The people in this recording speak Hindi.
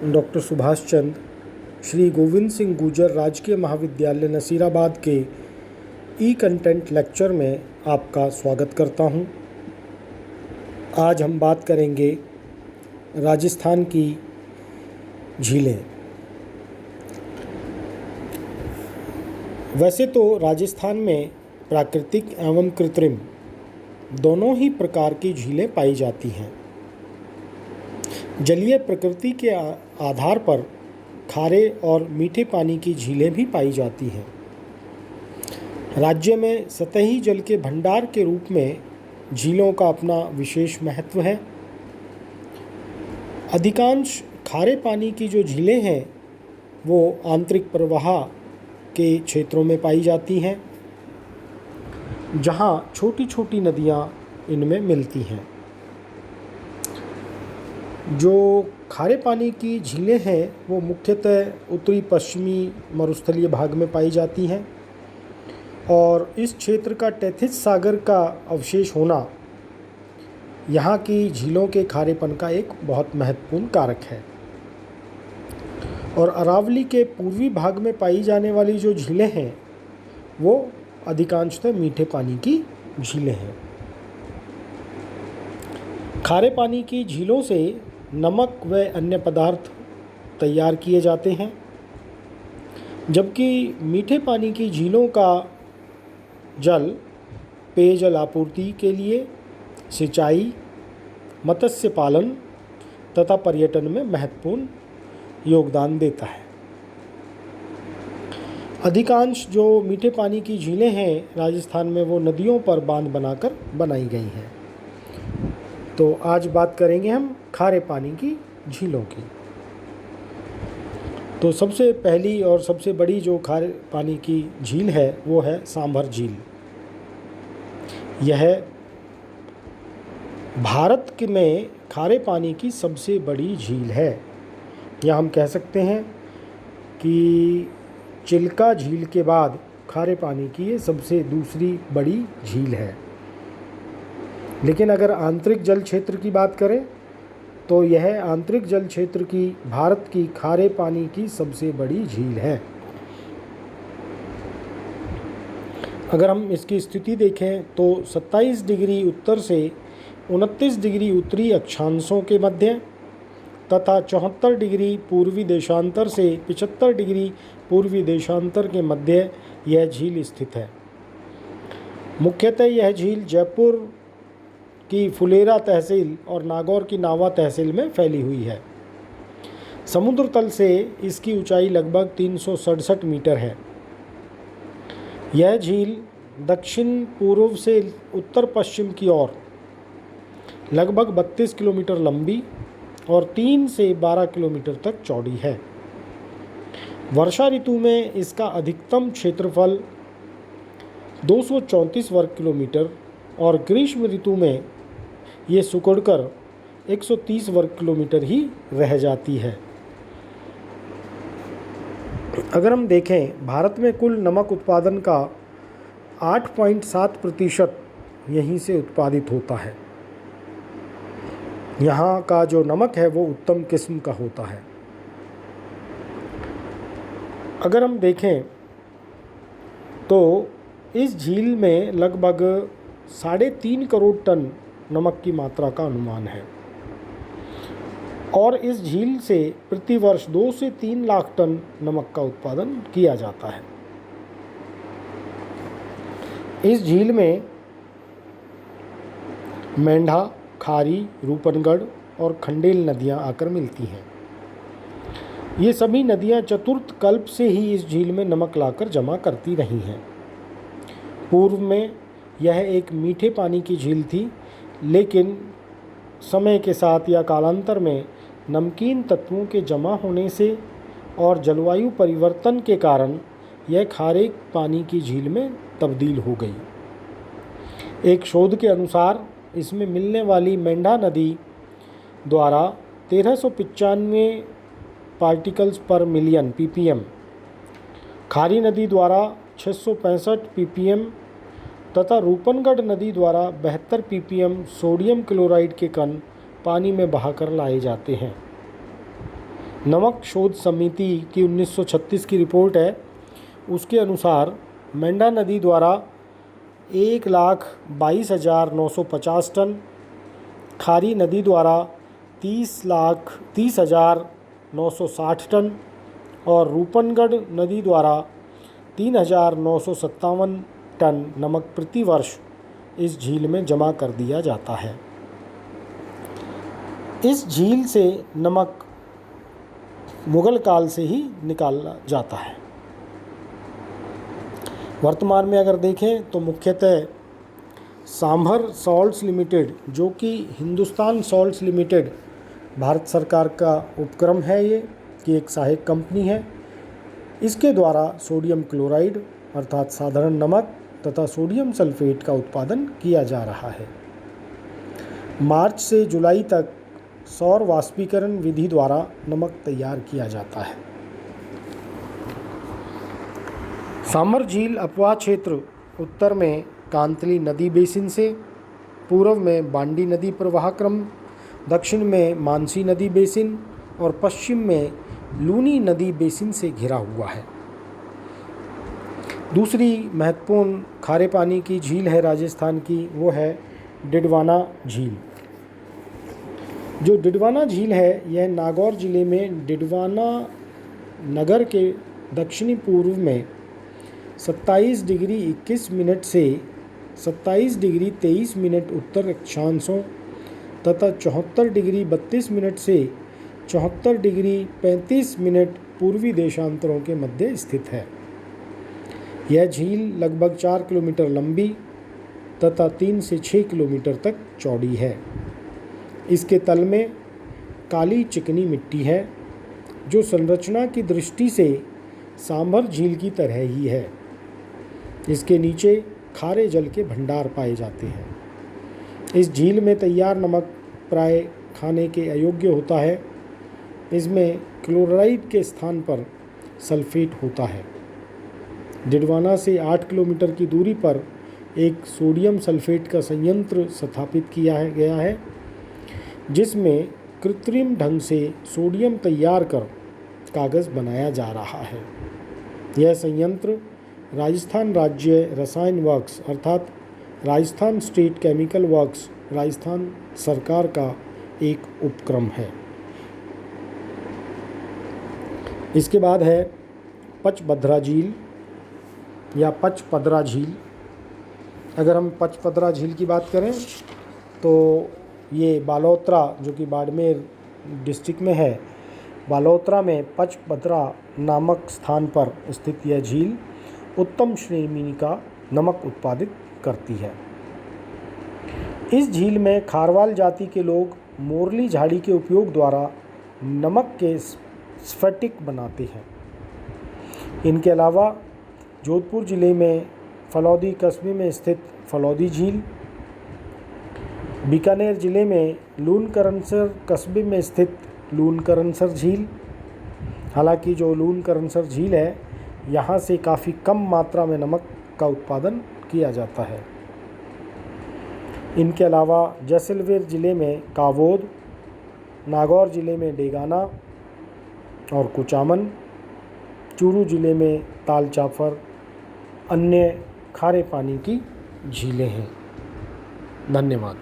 डॉक्टर सुभाष चंद्र श्री गोविंद सिंह गुर्जर राजकीय महाविद्यालय नसीराबाद के ई कंटेंट लेक्चर में आपका स्वागत करता हूं। आज हम बात करेंगे राजस्थान की झीलें। वैसे तो राजस्थान में प्राकृतिक एवं कृत्रिम दोनों ही प्रकार की झीलें पाई जाती हैं। जलीय प्रकृति के आधार पर खारे और मीठे पानी की झीलें भी पाई जाती हैं। राज्य में सतही जल के भंडार के रूप में झीलों का अपना विशेष महत्व है। अधिकांश खारे पानी की जो झीलें हैं वो आंतरिक प्रवाह के क्षेत्रों में पाई जाती हैं, जहाँ छोटी छोटी नदियाँ इनमें मिलती हैं। जो खारे पानी की झीलें हैं वो मुख्यतः उत्तरी पश्चिमी मरुस्थलीय भाग में पाई जाती हैं और इस क्षेत्र का टेथिस सागर का अवशेष होना यहाँ की झीलों के खारेपन का एक बहुत महत्वपूर्ण कारक है। और अरावली के पूर्वी भाग में पाई जाने वाली जो झीलें हैं वो अधिकांशतः मीठे पानी की झीलें हैं। खारे पानी की झीलों से नमक व अन्य पदार्थ तैयार किए जाते हैं, जबकि मीठे पानी की झीलों का जल पेयजल आपूर्ति के लिए, सिंचाई, मत्स्य पालन तथा पर्यटन में महत्वपूर्ण योगदान देता है। अधिकांश जो मीठे पानी की झीलें हैं राजस्थान में वो नदियों पर बांध बनाकर बनाई गई हैं। तो आज बात करेंगे हम खारे पानी की झीलों की। तो सबसे पहली और सबसे बड़ी जो खारे पानी की झील है वो है सांभर झील। यह भारत में खारे पानी की सबसे बड़ी झील है, या हम कह सकते हैं कि चिल्का झील के बाद खारे पानी की ये सबसे दूसरी बड़ी झील है। लेकिन अगर आंतरिक जल क्षेत्र की बात करें तो यह आंतरिक जल क्षेत्र की भारत की खारे पानी की सबसे बड़ी झील है। अगर हम इसकी स्थिति देखें तो 27 डिग्री उत्तर से 29 डिग्री उत्तरी अक्षांशों के मध्य तथा 74 डिग्री पूर्वी देशांतर से 75 डिग्री पूर्वी देशांतर के मध्य यह झील स्थित है। मुख्यतः यह झील जयपुर की फुलेरा तहसील और नागौर की नावा तहसील में फैली हुई है। समुद्र तल से इसकी ऊंचाई लगभग 367 मीटर है। यह झील दक्षिण पूर्व से उत्तर पश्चिम की ओर लगभग 32 किलोमीटर लंबी और 3 से 12 किलोमीटर तक चौड़ी है। वर्षा ऋतु में इसका अधिकतम क्षेत्रफल 234 वर्ग किलोमीटर और ग्रीष्म ऋतु में ये सिकुड़कर 130 वर्ग किलोमीटर ही रह जाती है। अगर हम देखें भारत में कुल नमक उत्पादन का 8.7% यहीं से उत्पादित होता है। यहाँ का जो नमक है वो उत्तम किस्म का होता है। अगर हम देखें तो इस झील में लगभग 3.5 करोड़ टन नमक की मात्रा का अनुमान है और इस झील से प्रतिवर्ष 2 से 3 लाख टन नमक का उत्पादन किया जाता है। इस झील में मेंढा, खारी, रूपनगढ़ और खंडेल नदियां आकर मिलती हैं। ये सभी नदियां चतुर्थ कल्प से ही इस झील में नमक लाकर जमा करती रही हैं। पूर्व में यह एक मीठे पानी की झील थी, लेकिन समय के साथ या कालांतर में नमकीन तत्वों के जमा होने से और जलवायु परिवर्तन के कारण यह खारे पानी की झील में तब्दील हो गई। एक शोध के अनुसार इसमें मिलने वाली मेंढा नदी द्वारा 1395 पार्टिकल्स पर मिलियन ppm, खारी नदी द्वारा 665 ppm तथा रूपनगढ़ नदी द्वारा 72 ppm सोडियम क्लोराइड के कण पानी में बहाकर लाए जाते हैं। नमक शोध समिति की 1936 की रिपोर्ट है, उसके अनुसार मेंढा नदी द्वारा 1,22,950 टन, खारी नदी द्वारा 30,30,960 टन और रूपनगढ़ नदी द्वारा 3,957 टन नमक प्रति वर्ष इस झील में जमा कर दिया जाता है। इस झील से नमक मुगल काल से ही निकाला जाता है। वर्तमान में अगर देखें तो मुख्यतः सांभर सॉल्ट्स लिमिटेड, जो कि हिंदुस्तान सॉल्ट्स लिमिटेड भारत सरकार का उपक्रम है, ये कि एक सहायक कंपनी है, इसके द्वारा सोडियम क्लोराइड अर्थात साधारण नमक तथा सोडियम सल्फेट का उत्पादन किया जा रहा है। मार्च से जुलाई तक सौर वाष्पीकरण विधि द्वारा नमक तैयार किया जाता है। सांभर झील अपवाह क्षेत्र उत्तर में कांतली नदी बेसिन से, पूर्व में बांडी नदी प्रवाह क्रम, दक्षिण में मानसी नदी बेसिन और पश्चिम में लूनी नदी बेसिन से घिरा हुआ है। दूसरी महत्वपूर्ण खारे पानी की झील है राजस्थान की, वो है डिडवाना झील। जो डिडवाना झील है यह नागौर जिले में डिडवाना नगर के दक्षिणी पूर्व में 27 डिग्री 21 मिनट से 27 डिग्री 23 मिनट उत्तर अक्षांशों तथा 74 डिग्री 32 मिनट से 74 डिग्री 35 मिनट पूर्वी देशांतरों के मध्य स्थित है। यह झील लगभग 4 किलोमीटर लंबी तथा 3 से 6 किलोमीटर तक चौड़ी है। इसके तल में काली चिकनी मिट्टी है, जो संरचना की दृष्टि से सांभर झील की तरह ही है। इसके नीचे खारे जल के भंडार पाए जाते हैं। इस झील में तैयार नमक प्राय खाने के अयोग्य होता है। इसमें क्लोराइड के स्थान पर सल्फेट होता है। डिडवाना से 8 किलोमीटर की दूरी पर एक सोडियम सल्फेट का संयंत्र स्थापित किया गया है, जिसमें कृत्रिम ढंग से सोडियम तैयार कर कागज़ बनाया जा रहा है। यह संयंत्र राजस्थान राज्य रसायन वर्क्स अर्थात Rajasthan state chemical works Rajasthan सरकार का एक उपक्रम है। इसके बाद है पचपदरा झील या पचपदरा झील। अगर हम पचपदरा झील की बात करें तो ये बालोतरा, जो कि बाड़मेर डिस्ट्रिक्ट में है, बालोतरा में पचपदरा नामक स्थान पर स्थित यह झील उत्तम श्रेणी का नमक उत्पादित करती है। इस झील में खारवाल जाति के लोग मोरली झाड़ी के उपयोग द्वारा नमक के स्फटिक बनाते हैं। इनके अलावा जोधपुर जिले में फलौदी कस्बे में स्थित फलौदी झील, बीकानेर जिले में लूनकरनसर कस्बे में स्थित लूनकरनसर झील। हालांकि जो लूनकरनसर झील है, यहाँ से काफ़ी कम मात्रा में नमक का उत्पादन किया जाता है। इनके अलावा जैसलमेर जिले में कावोद, नागौर जिले में डेगाना और कुचामन, चूरू जिले में ताल चाफर अन्य खारे पानी की झीलें हैं। धन्यवाद।